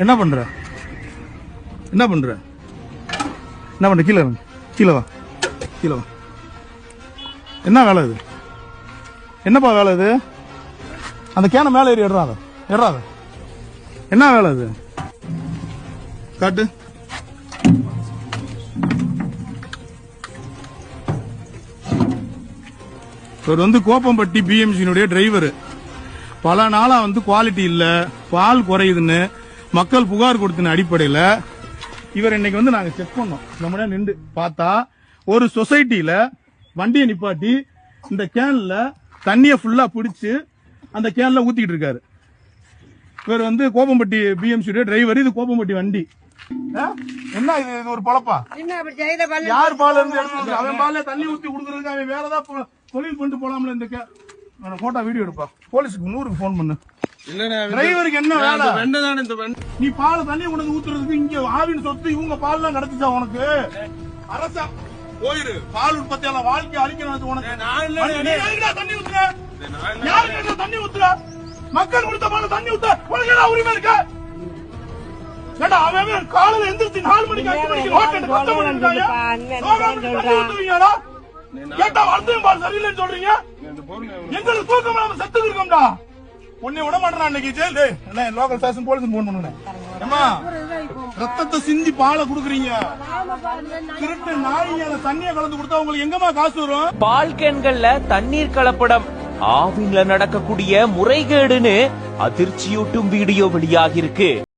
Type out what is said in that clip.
என்ன பண்ற என்ன பண்ற என்ன பண்ற? கீழே கீழே வா கீழே வா. என்ன வேலை இது? என்னப்பா வேலை இது? அந்த கேனை மேலே ஏறி எடுறாத எடுறாத. என்ன வேலை இது? காட்டு. இவர் வந்து கோப்பம்பட்டி பிஎம்சியினுடைய டிரைவர். பல நாளா வந்து குவாலிட்டி இல்ல, பால் குறையுதுன்னு மக்கள் புகார் கொடுத்த அடிப்படையில இவர் இன்னைக்கு வந்து நாங்க செக் பண்ணோம். நம்ம நின்று பார்த்தா ஒரு சொசைட்டில வண்டியை நிப்பாட்டி இந்த கேன்ல தண்ணிய ஃபுல்லா பிடிச்சு அந்த கேன்ல ஊத்திட்டு இருக்காரு. இவர் வந்து கோப்பம்பட்டி பிஎம்சி டிரைவர். இது கோப்பம்பட்டி வண்டி. என்ன இது? இது ஒரு பழப்பா? யார் பால் இருந்து எடுத்து அவன் பால தண்ணி ஊத்தி கொடுக்கறதுக்கு அவன் வேற ஏதாவது தொழில் பண்ணிட்டு போலாம்ல. இந்த போட்டோ வீடியோ எடுப்பா, போலீஸுக்கு 100க்கு போன் பண்ணு. டிரைவருக்கு என்ன வேலை? நீ பால் தண்ணி கொண்டு ஊத்துறதுக்கு இங்க ஆவின் சொத்து இவங்க பால் எல்லாம் கிடைச்சிச்சா உனக்கு? அரசா போயிரு. பால் உற்பத்தியால வாழ்க்கை அழிக்கணும் உனக்கு. தண்ணி ஊத்துற யாருக்கு தண்ணி ஊத்துற? மக்கள் கொடுத்த பால தண்ணி ஊத்த உனக்கு என்ன உரிமை இருக்கா? அவன் காலையில எந்திரிச்சு 4 மணிக்கு 5 மணிக்கு கேட்டா வளர்த்தையும் பால் சரியில்லைன்னு சொல்றீங்க. எங்களுக்கு தூக்கம் இல்லாம செத்து இருக்கோம்டா. உன்னை விட மாட்டேன் அன்னைக்கு jail local station police phone பண்ணுனேன். ஏமா ரத்தத்தை சிந்தி பாலை குடுக்குறீங்க. திருட்டு நாய்ங்க தண்ணியை கலந்து கொடுத்தா உங்களுக்கு எங்கம்மா காசு வரும்? பால் கேன்கள்ல தண்ணீர் கலப்படம், ஆவின்ல நடக்கக்கூடிய முறைகேடுன்னு அதிர்ச்சியூட்டும் வீடியோ வெளியாகிருக்கு.